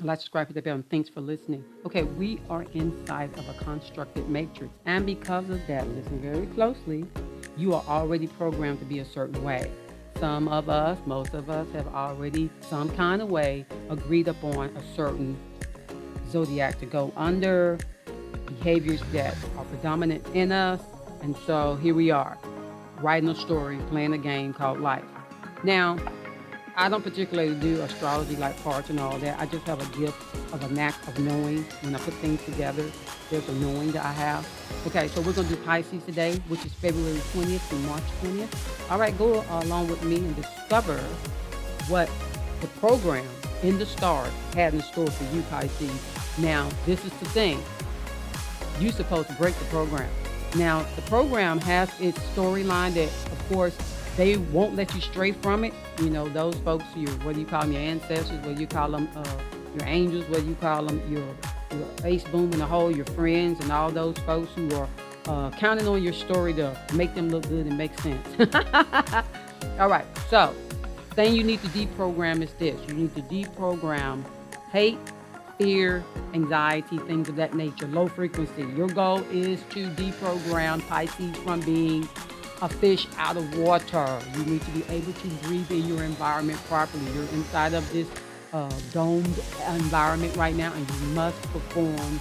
Like, subscribe, hit the bell, and thanks for listening. Okay, we are inside of a constructed matrix. And because of that, listen very closely, you are already programmed to be a certain way. Some of us, most of us, have already, some kind of way, agreed upon a certain zodiac to go under, behaviors that are predominant in us. And so here we are, writing a story, playing a game called life. Now, I don't particularly do astrology like parts and all that. I just have a gift of a knack of knowing when I put things together. There's a knowing that I have. Okay, so we're going to do Pisces today, which is February 20th through March 20th. All right, go along with me and discover what the program in the stars had in store for you, Pisces. Now, this is the thing. You're supposed to break the program. Now, the program has its storyline that, of course, they won't let you stray from it. You know, those folks, whether you call them your ancestors, whether you call them your angels, whether you call them your ace boom in the hole, your friends, and all those folks who are counting on your story to make them look good and make sense. All right, so thing you need to deprogram is this. You need to deprogram hate, fear, anxiety, things of that nature, low frequency. Your goal is to deprogram Pisces from being a fish out of water. You need to be able to breathe in your environment properly. You're inside of this domed environment right now, and you must perform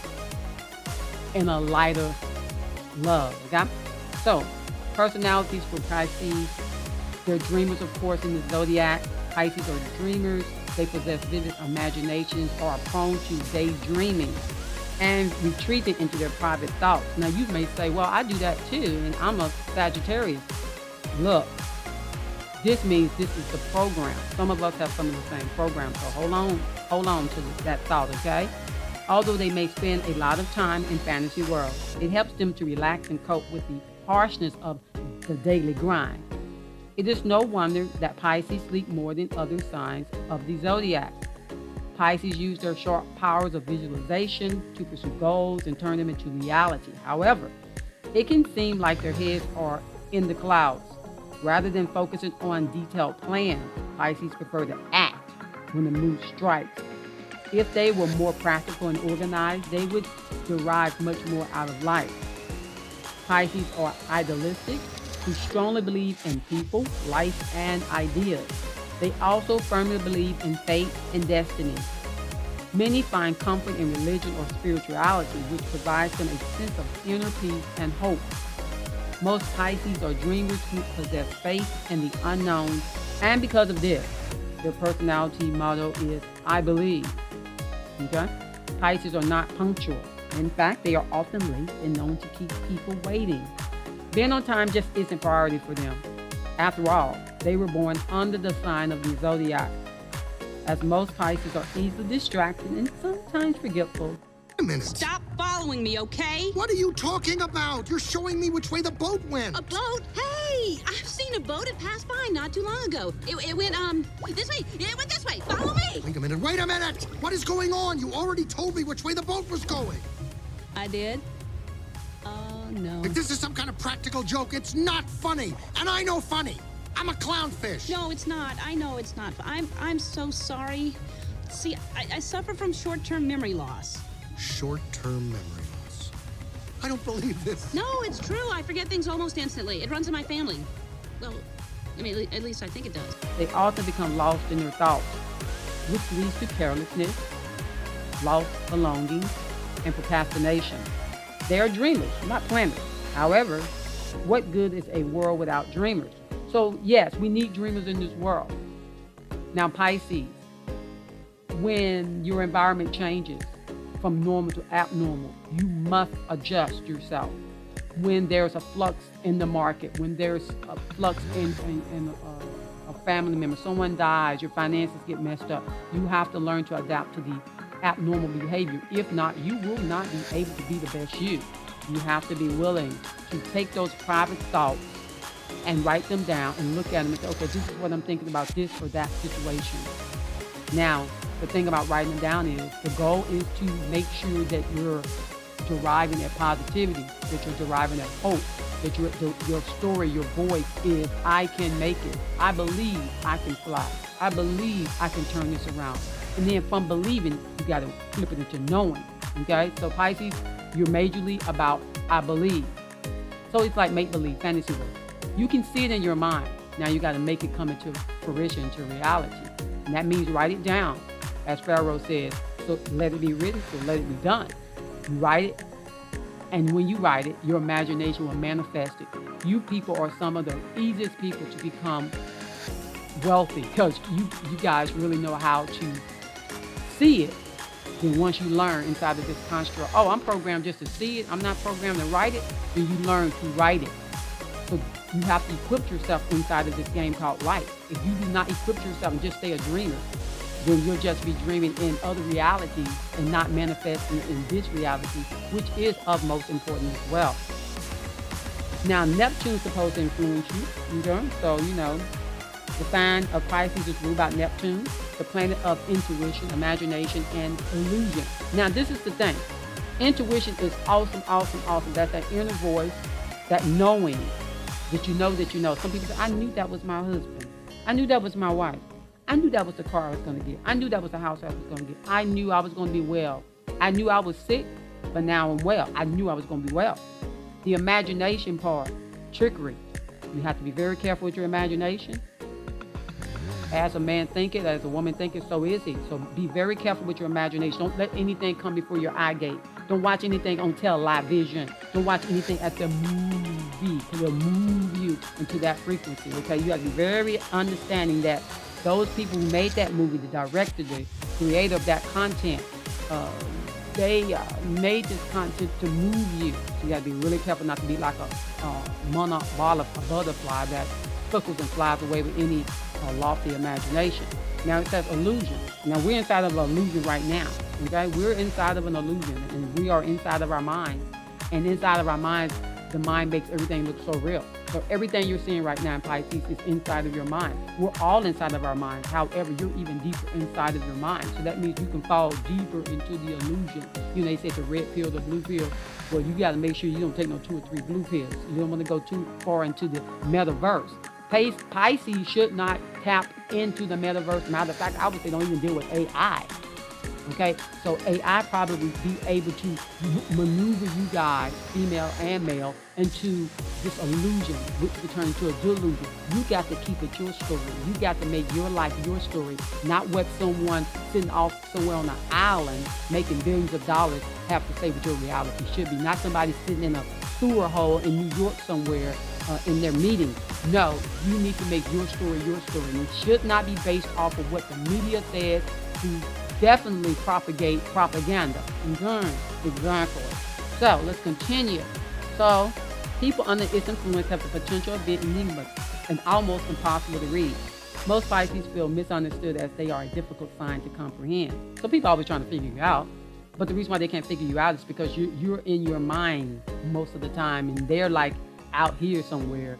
in a lighter love. Okay? So, personalities for Pisces. They're dreamers, of course, in the zodiac. Pisces are dreamers. They possess vivid imaginations, are prone to daydreaming and retreating into their private thoughts. Now, you may say, well, I do that too, and I'm a Sagittarius. Look, this means this is the program. Some of us have some of the same program, so hold on to that thought, okay? Although they may spend a lot of time in fantasy worlds, it helps them to relax and cope with the harshness of the daily grind. It is no wonder that Pisces sleep more than other signs of the zodiac. Pisces use their sharp powers of visualization to pursue goals and turn them into reality. However, it can seem like their heads are in the clouds. Rather than focusing on detailed plans, Pisces prefer to act when the mood strikes. If they were more practical and organized, they would derive much more out of life. Pisces are idealistic, who strongly believe in people, life, and ideas. They also firmly believe in fate and destiny. Many find comfort in religion or spirituality, which provides them a sense of inner peace and hope. Most Pisces are dreamers who possess faith in the unknown, and because of this, their personality motto is, I believe. Okay? Pisces are not punctual. In fact, they are often late and known to keep people waiting. Being on time just isn't priority for them. After all, they were born under the sign of the zodiac. As most Pisces are easily distracted and sometimes forgetful. A minute. Stop following me, okay? What are you talking about? You're showing me which way the boat went. A boat? Hey, I've seen a boat. It passed by not too long ago. It went, this way. It went this way. Follow me. Wait a minute. Wait a minute. What is going on? You already told me which way the boat was going. I did? Oh, no. If this is some kind of practical joke, it's not funny. And I know funny. I'm a clownfish. No, it's not. I know it's not. I'm so sorry. See, I suffer from short-term memory loss. Short-term memory loss. I don't believe this. No, it's true. I forget things almost instantly. It runs in my family. Well, I mean, at least I think it does. They often become lost in their thoughts, which leads to carelessness, lost belongings, and procrastination. They are dreamers, not planners. However, what good is a world without dreamers? So yes, we need dreamers in this world. Now, Pisces, when your environment changes from normal to abnormal, you must adjust yourself. When there's a flux in the market, when there's a flux in a family member, someone dies, your finances get messed up, you have to learn to adapt to the abnormal behavior. If not, you will not be able to be the best you. You have to be willing to take those private thoughts and write them down and look at them and say, okay, this is what I'm thinking about this or that situation. Now, the thing about writing them down is the goal is to make sure that you're deriving that positivity, that you're deriving that hope, that your story, your voice is, I can make it. I believe I can fly. I believe I can turn this around. And then from believing, you got to flip it into knowing. Okay? So Pisces, you're majorly about I believe. So it's like make-believe, fantasy world. You can see it in your mind. Now you got to make it come into fruition, into reality. And that means write it down. As Pharaoh says, so let it be written, so let it be done. You write it, and when you write it, your imagination will manifest it. You people are some of the easiest people to become wealthy because you guys really know how to see it. Then once you learn inside of this construct, oh, I'm programmed just to see it. I'm not programmed to write it. Then you learn to write it. So you have to equip yourself inside of this game called life. If you do not equip yourself and just stay a dreamer, then you'll just be dreaming in other realities and not manifesting in this reality, which is of most importance as well. Now, Neptune's supposed to influence you, okay? So, the sign of Pisces is ruled by Neptune, the planet of intuition, imagination, and illusion. Now, this is the thing. Intuition is awesome, awesome, awesome. That's that inner voice, that knowing that you know that you know. Some people say, I knew that was my husband. I knew that was my wife. I knew that was the car I was going to get. I knew that was the house I was going to get. I knew I was going to be well. I knew I was sick, but now I'm well. I knew I was going to be well. The imagination part, trickery. You have to be very careful with your imagination. As a man thinketh, as a woman thinketh, so is he. So be very careful with your imagination. Don't let anything come before your eye gate. Don't watch anything on television. Don't watch anything at the movie. It will move you into that frequency, okay? You have to be very understanding that those people who made that movie, the director, the creator of that content, they made this content to move you. So you got to be really careful not to be like a butterfly that circles and flies away with any lofty imagination. Now it says illusion. Now we're inside of an illusion right now. Okay, we're inside of an illusion, and we are inside of our minds. And inside of our minds, the mind makes everything look so real. So everything you're seeing right now in Pisces is inside of your mind. We're all inside of our minds. However, you're even deeper inside of your mind. So that means you can fall deeper into the illusion. They say the red pill, the blue pill. Well, you got to make sure you don't take no 2 or 3 blue pills. You don't want to go too far into the metaverse. Pisces should not tap into the metaverse. Matter of fact, I would say don't even deal with AI. Okay, so AI probably be able to maneuver you guys, female and male, into this illusion, which will turn into a delusion. You got to keep it your story. You got to make your life your story, not what someone sitting off somewhere on an island making billions of dollars have to say what your reality should be. Not somebody sitting in a sewer hole in New York somewhere in their meeting. No, you need to make your story your story. And it should not be based off of what the media says, who definitely propagate propaganda. Exactly. So let's continue. So people under its influence have the potential of being enigmatic and almost impossible to read. Most Pisces feel misunderstood as they are a difficult sign to comprehend. So people are always trying to figure you out. But the reason why they can't figure you out is because you're in your mind most of the time, and they're like out here somewhere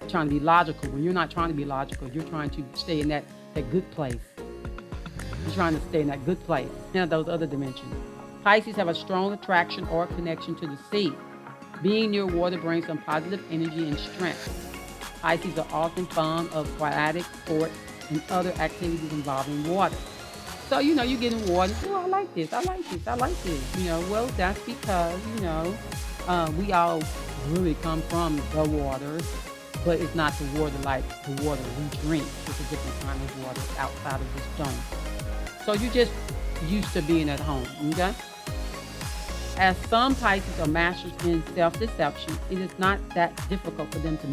trying to be logical. When you're not trying to be logical, you're trying to stay in that good place. You're trying to stay in that good place. Now, those other dimensions. Pisces have a strong attraction or connection to the sea. Being near water brings some positive energy and strength. Pisces are often fond of aquatic sports and other activities involving water. So, you get in water, oh, I like this, I like this, I like this. Well, that's because, we all really come from the water, but it's not the water like the water we drink. It's a different kind of water outside of this dome. So you're just used to being at home, okay? As some Pisces are masters in self-deception, it is not that difficult for them to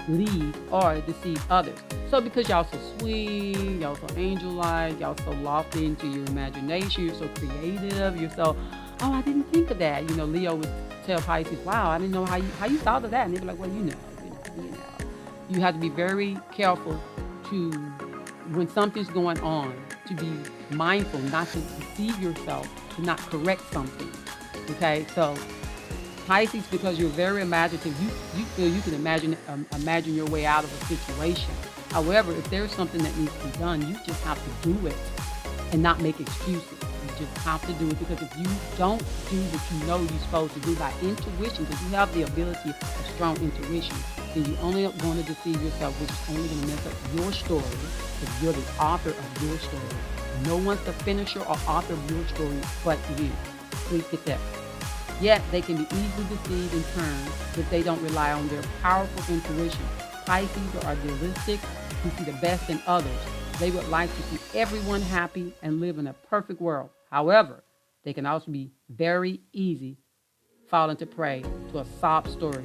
mislead or deceive others. So because y'all so sweet, y'all so angel-like, y'all so lofty into your imagination, you're so creative, you're so, oh, I didn't think of that. Leo would tell Pisces, wow, I didn't know how you thought of that. And they'd be like, well, You have to be very careful to, when something's going on, to be mindful, not to deceive yourself, to not correct something. Okay, so Pisces, because you're very imaginative, you feel you can imagine your way out of a situation. However, if there's something that needs to be done, you just have to do it and not make excuses. You just have to do it, because if you don't do what you know you're supposed to do by intuition, because you have the ability of strong intuition, then you're only going to deceive yourself, which is only going to mess up your story, because you're the author of your story. No one's the finisher or author of your story but you. Please get that. Yet they can be easily deceived in turn if they don't rely on their powerful intuition. Pisces are idealistic who see the best in others. They would like to see everyone happy and live in a perfect world. However, they can also be very easy fall into prey to a sob story.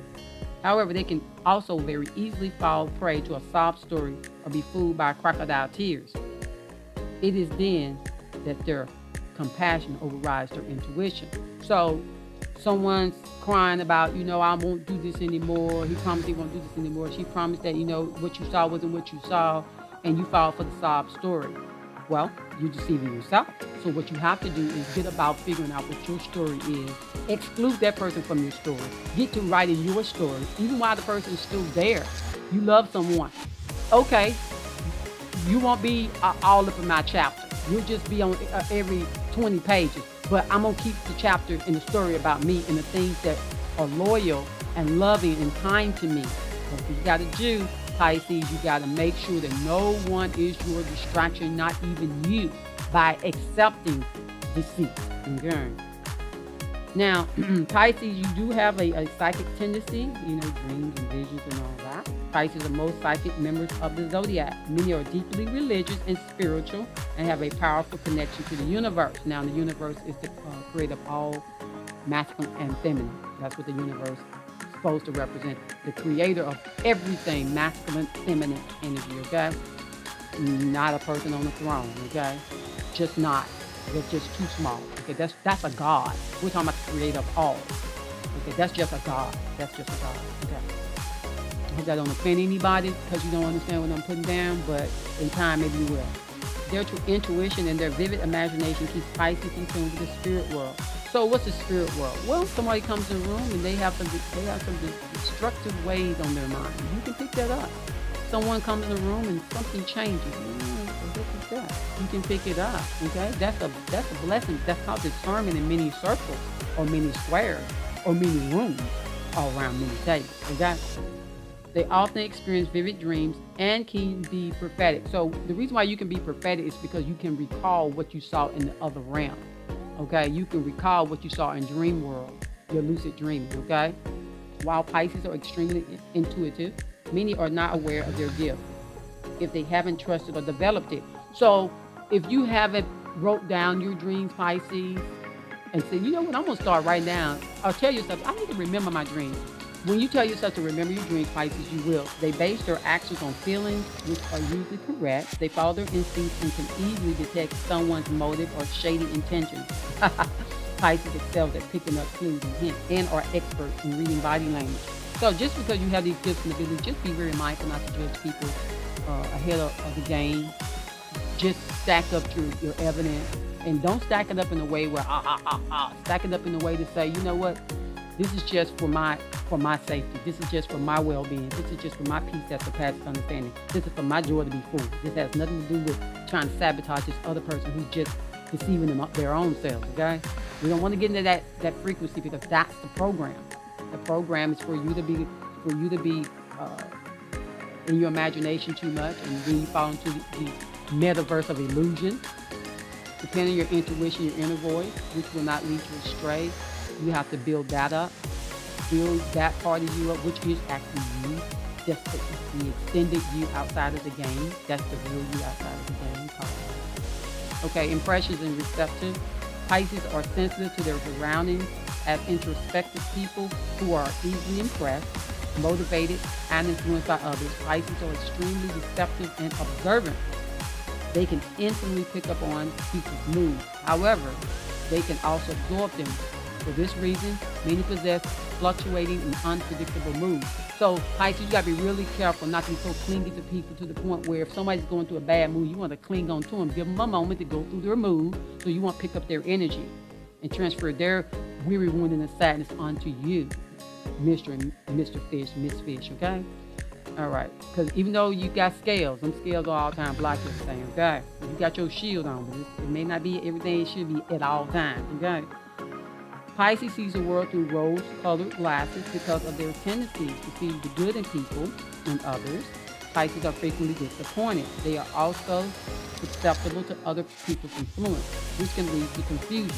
However, they can also very easily fall prey to a sob story or be fooled by crocodile tears. It is then that their compassion overrides their intuition. So someone's crying about, I won't do this anymore. He promised he won't do this anymore. She promised that, what you saw wasn't what you saw, and you fall for the sob story. Well, you're deceiving yourself. So what you have to do is get about figuring out what your story is. Exclude that person from your story. Get to writing your story, even while the person is still there. You love someone. Okay, you won't be all up in my chapter. You'll just be on every 20 pages. But I'm going to keep the chapter in the story about me and the things that are loyal and loving and kind to me. But you got to do, Pisces, you got to make sure that no one is your distraction, not even you, by accepting deceit. Okay. Now, Pisces, you do have a psychic tendency, dreams and visions and all that. Pisces are most psychic members of the zodiac. Many are deeply religious and spiritual and have a powerful connection to the universe. Now, the universe is the creator of all masculine and feminine. That's what the universe is supposed to represent. The creator of everything, masculine, feminine energy, okay? Not a person on the throne, okay? Just not. They're just too small. Okay, that's a God. We're talking about the creator of all. Okay, that's just a God. That's just a God. Okay. I hope that don't offend anybody because you don't understand what I'm putting down, but in time maybe you will. Their intuition and their vivid imagination keeps Pisces in tune with the spirit world. So what's the spirit world? Well, somebody comes in the room and they have some destructive ways on their mind. You can pick that up. Someone comes in the room and something changes. You can pick it up, okay? That's a blessing. That's called discernment in many circles or many squares or many rooms all around many tables, okay? They often experience vivid dreams and can be prophetic. So the reason why you can be prophetic is because you can recall what you saw in the other realm, okay? You can recall what you saw in dream world, your lucid dreaming, okay? While Pisces are extremely intuitive, many are not aware of their gift if they haven't trusted or developed it. So if you haven't wrote down your dreams, Pisces, and said, I'm going to start right now, or tell yourself, I need to remember my dreams. When you tell yourself to remember your dreams, Pisces, you will. They base their actions on feelings, which are usually correct. They follow their instincts and can easily detect someone's motive or shady intentions. Pisces excels at picking up clues and hints and are experts in reading body language. So just because you have these gifts and abilities, just be very mindful not to judge people ahead of the game. Just stack up your evidence and don't stack it up in a way where stack it up in a way to say, you know what, this is just for my safety. This is just for my well-being. This is just for my peace that surpasses understanding. This is for my joy to be full. This has nothing to do with trying to sabotage this other person who's just deceiving them their own selves. Okay, we don't want to get into that frequency because that's the program. The program is for you to be in your imagination too much, and then you fall into the metaverse of illusion. Depending on your intuition, your inner voice, which will not lead you astray. You have to build that up. Build that part of you up, which is actually you. Just the extended you outside of the game. That's the real you outside of the game. Okay, impressions and receptive. Pisces are sensitive to their surroundings as introspective people who are easily impressed, motivated, and influenced by others. Pisces are extremely receptive and observant. They can instantly pick up on people's moods. However, they can also absorb them. For this reason, many possess fluctuating and unpredictable moods. So, Pisces, you got to be really careful not to be so clingy to people to the point where if somebody's going through a bad mood, you want to cling on to them. Give them a moment to go through their mood so you won't pick up their energy and transfer their weary, wound, and sadness onto you, Mr. and Mr. Fish, Miss Fish, okay? All right, because even though you got scales, them scales are all the time block your thing, okay? You got your shield on, but it may not be everything it should be at all times, okay? Pisces sees the world through rose-colored glasses because of their tendency to see the good in people and others. Pisces are frequently disappointed. They are also susceptible to other people's influence, which can lead to confusion.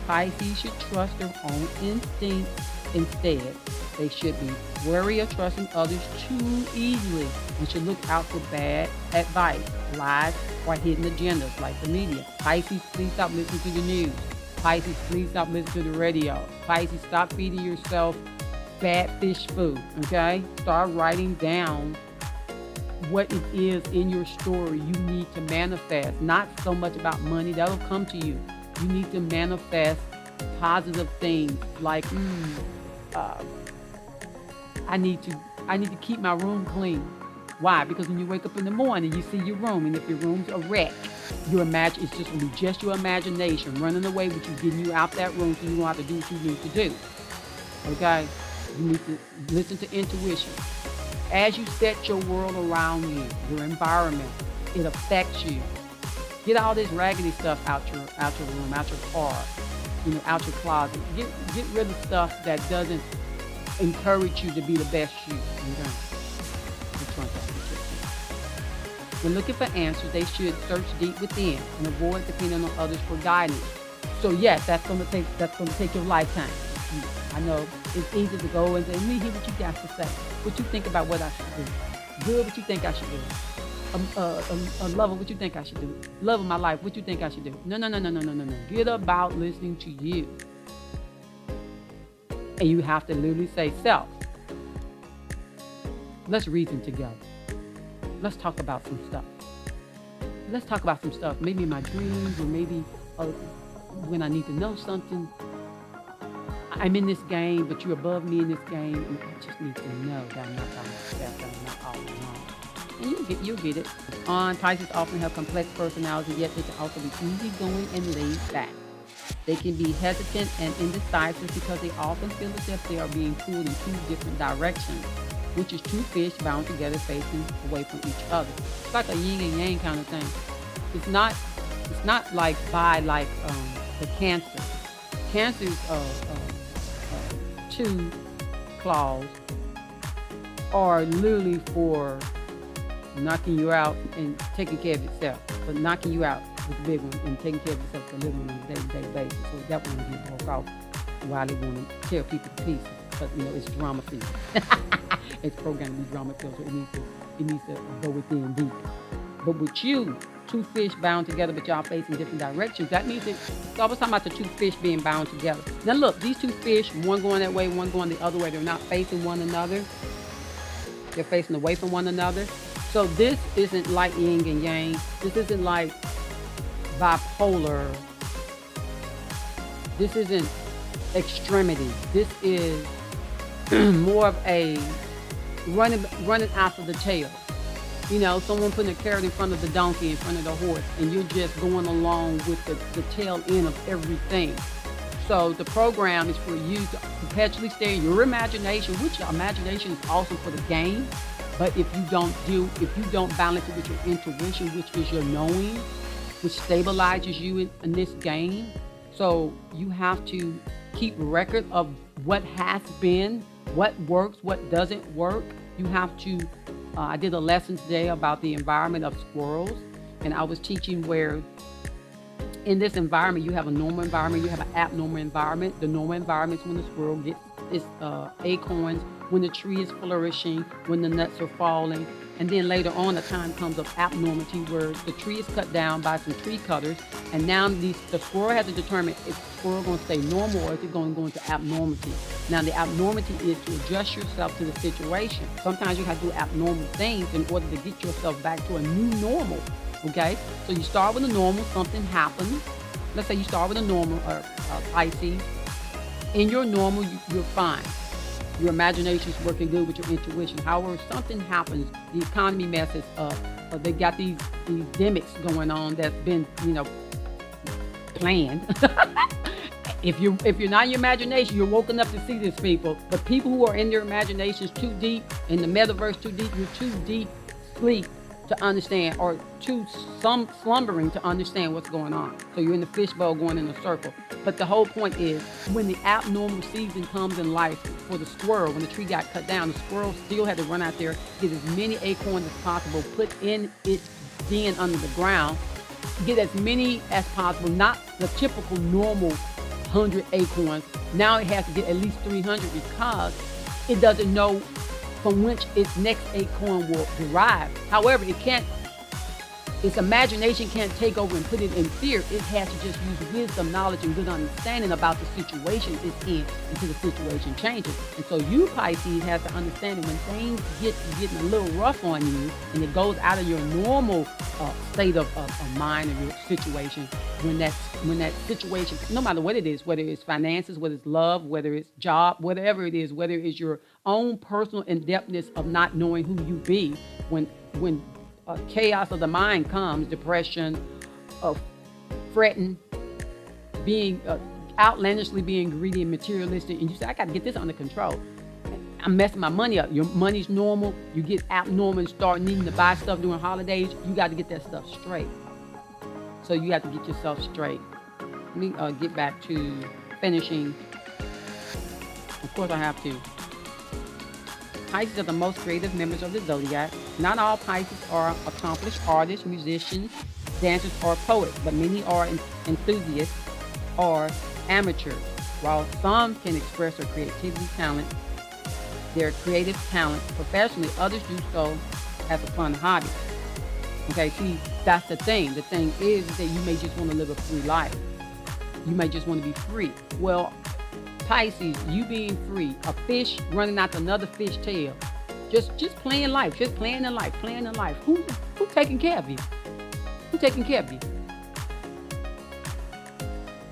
Pisces should trust their own instincts instead. They should be wary of trusting others too easily and should look out for bad advice, lies, or hidden agendas like the media. Pisces, please stop listening to the news. Pisces, please stop listening to the radio. Pisces, stop feeding yourself bad fish food, okay? Start writing down what it is in your story you need to manifest. Not so much about money, that'll come to you. You need to manifest positive things like, I need to keep my room clean. Why? Because when you wake up in the morning, you see your room, and if your room's a wreck, it's just gonna be just your imagination running away with you, getting you out that room, so you don't have to do what you need to do. Okay? You need to listen to intuition. As you set your world around you, your environment, it affects you. Get all this raggedy stuff out your room, out your car, out your closet. Get rid of stuff that doesn't encourage you to be the best you. Okay? When looking for answers, they should search deep within and avoid depending on others for guidance. So yes, that's gonna take your lifetime. I know it's easy to go and say, "Let me hear what you got to say. What you think about what I should do? Good, what you think I should do? Lover, what you think I should do? Love of my life, what you think I should do?" No. Get about listening to you. And you have to literally say, "Self, let's reason together. Let's talk about some stuff. Let's talk about some stuff. Maybe my dreams, or maybe when I need to know something. I'm in this game, but you're above me in this game, and I just need to know that I'm not by myself, that I'm not all alone." And you'll get it. Pisces often have complex personalities, yet they can also be easygoing and laid back. They can be hesitant and indecisive because they often feel as if they are being pulled in two different directions, which is two fish bound together facing away from each other. It's like a yin and yang kind of thing. It's not like the Cancer. Cancer's two claws are literally for knocking you out and taking care of itself, but knocking you out with the big one and taking care of yourself the little one on a day-to-day basis. So that one will get broke off while they want to tear people to pieces. But it's drama filled. It's programmed to be drama filled, so it needs to go within deep. But with you, two fish bound together, but y'all facing different directions. That means it's always talking about the two fish being bound together. Now look, these two fish, one going that way, one going the other way. They're not facing one another. They're facing away from one another. So this isn't like yin and yang. This isn't like bipolar. This isn't extremity. This is more of a running after the tail. Someone putting a carrot in front of the donkey, in front of the horse, and you're just going along with the tail end of everything. So the program is for you to perpetually stay in your imagination, which your imagination is also for the game. But if you don't balance it with your intuition, which is your knowing, which stabilizes you in this game. So you have to keep record of what has been, what works, what doesn't work. You have to, I did a lesson today about the environment of squirrels, and I was teaching where in this environment, you have a normal environment, you have an abnormal environment. The normal environment is when the squirrel gets its acorns, when the tree is flourishing, when the nuts are falling. And then later on, the time comes of abnormality where the tree is cut down by some tree cutters. And now the squirrel has to determine if the squirrel going to stay normal or if it's going to go into abnormality. Now, the abnormality is to adjust yourself to the situation. Sometimes you have to do abnormal things in order to get yourself back to a new normal. Okay? So you start with a normal, something happens. Let's say you start with a normal, Pisces. In your normal, you're fine. Your imagination is working good with your intuition. However, something happens, the economy messes up, or they got these gimmicks going on that's been, planned. If you're not in your imagination, you're woken up to see these people. But people who are in their imaginations too deep, in the metaverse too deep, you're too deep sleep to understand, or too some slumbering to understand what's going on. So you're in the fishbowl going in a circle. But the whole point is, when the abnormal season comes in life for the squirrel, when the tree got cut down, the squirrel still had to run out there, get as many acorns as possible, put in its den under the ground, get as many as possible, not the typical normal 100 acorns. Now it has to get at least 300 because it doesn't know from which its next acorn will derive. However, its imagination can't take over and put it in fear. It has to just use wisdom, knowledge, and good understanding about the situation it's in until the situation changes. And so you, Pisces, have to understand that when things getting a little rough on you and it goes out of your normal state of mind or your situation, when that situation, no matter what it is, whether it's finances, whether it's love, whether it's job, whatever it is, whether it's your own personal in-depthness of not knowing who you be, when chaos of the mind comes, depression, fretting, being outlandishly being greedy and materialistic, and you say, I got to get this under control. I'm messing my money up. Your money's normal. You get abnormal and start needing to buy stuff during holidays. You got to get that stuff straight. So you have to get yourself straight. Let me get back to finishing. Of course I have to. Pisces are the most creative members of the zodiac. Not all Pisces are accomplished artists, musicians, dancers, or poets, but many are enthusiasts or amateurs. While some can express their creative talent professionally, others do so as a fun hobby. Okay, see, that's the thing. The thing is that you may just want to live a free life. You may just want to be free. Well, Pisces, you being free, a fish running after another fish tail, just playing life, just playing in life. Who's taking care of you? Who's taking care of you?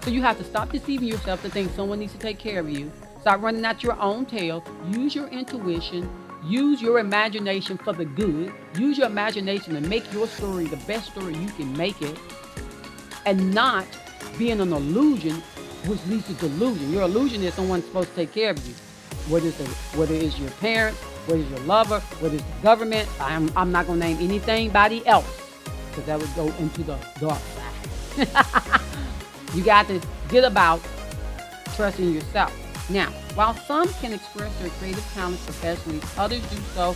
So you have to stop deceiving yourself to think someone needs to take care of you. Stop running out your own tail. Use your intuition. Use your imagination for the good. Use your imagination to make your story the best story you can make it, and not being an illusion, which leads to delusion. Your illusion is someone's supposed to take care of you. Whether it's your parents, whether it's your lover, whether it's the government. I'm not going to name anybody else because that would go into the dark side. You got to get about trusting yourself. Now, while some can express their creative talents professionally, others do so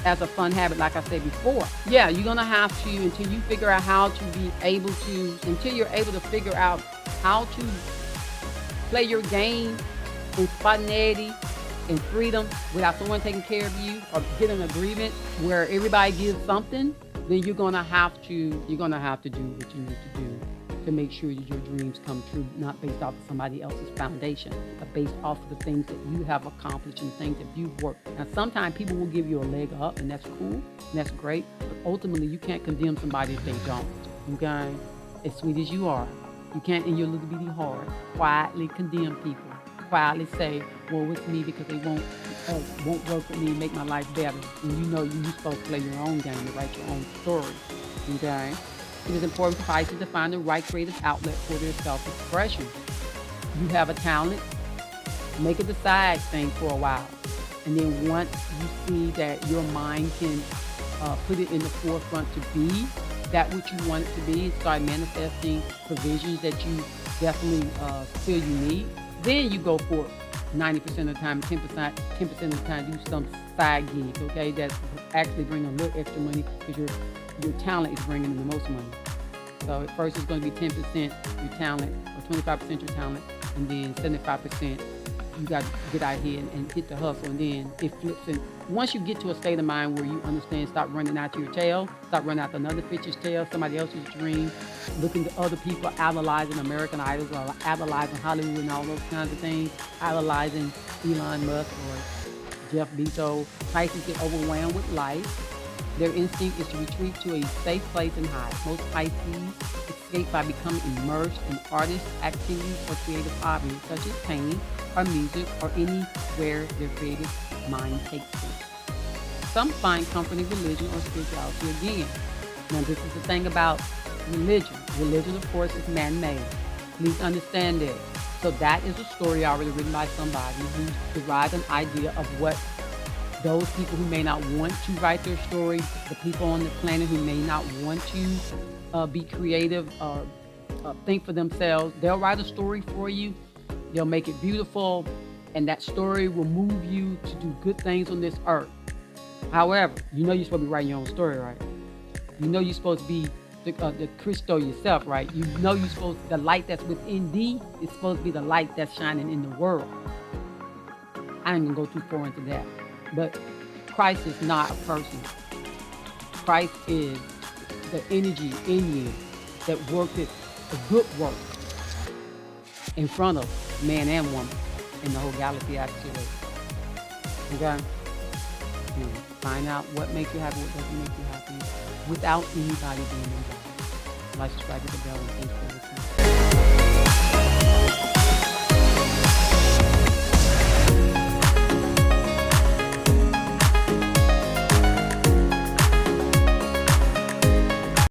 as a fun habit, like I said before. Yeah, you're going to have to, until you figure out how to be able to, until you're able to figure out how to play your game in spontaneity and freedom without someone taking care of you, or get an agreement where everybody gives something, then you're going to have to do what you need to do to make sure that your dreams come true, not based off of somebody else's foundation, but based off of the things that you have accomplished and things that you've worked. Now, sometimes people will give you a leg up, and that's cool, and that's great, but ultimately, you can't condemn somebody if they don't, okay? As sweet as you are, you can't, in your little bitty heart, quietly condemn people, quietly say, well, it's me because they won't work with me and make my life better. And you know you're supposed to play your own game and write your own story, okay? It is important for Pisces to find the right creative outlet for their self-expression. You have a talent, make it the side thing for a while. And then once you see that your mind can put it in the forefront to be that what you want it to be, and start manifesting provisions that you definitely feel you need, then you go for 90% of the time, 10% of the time, do some side gig, okay? That's actually bringing a little extra money because your talent is bringing in the most money. So at first it's going to be 10% your talent, or 25% your talent, and then 75% you got to get out here and hit the hustle, and then it flips. And once you get to a state of mind where you understand, stop running out your tail, stop running out another fish's tail, somebody else's dream, looking to other people, idolizing American Idols, or idolizing Hollywood and all those kinds of things, idolizing Elon Musk or Jeff Bezos. Pisces get overwhelmed with life. Their instinct is to retreat to a safe place and hide. Most Pisces escape by becoming immersed in artist activities or creative hobbies such as painting or music, or anywhere their creative mind takes them. Some find comfort in religion or spirituality again. Now, this is the thing about religion. Religion, of course, is man-made. Please understand that. So that is a story already written by somebody who derived an idea of what those people who may not want to write their story, the people on the planet who may not want to be creative or think for themselves, they'll write a story for you. They'll make it beautiful, and that story will move you to do good things on this earth. However, you know you're supposed to be writing your own story, right? You know you're supposed to be the Christo yourself, right? You know you're supposed the light that's within thee is supposed to be the light that's shining in the world. I ain't gonna go too far into that, but Christ is not a person. Christ is the energy in you that worked it a good work in front of man and woman in the whole galaxy actually. Okay? Find out what makes you happy, what doesn't make you happy, without anybody being involved. Like, subscribe to the bell, and thanks for listening.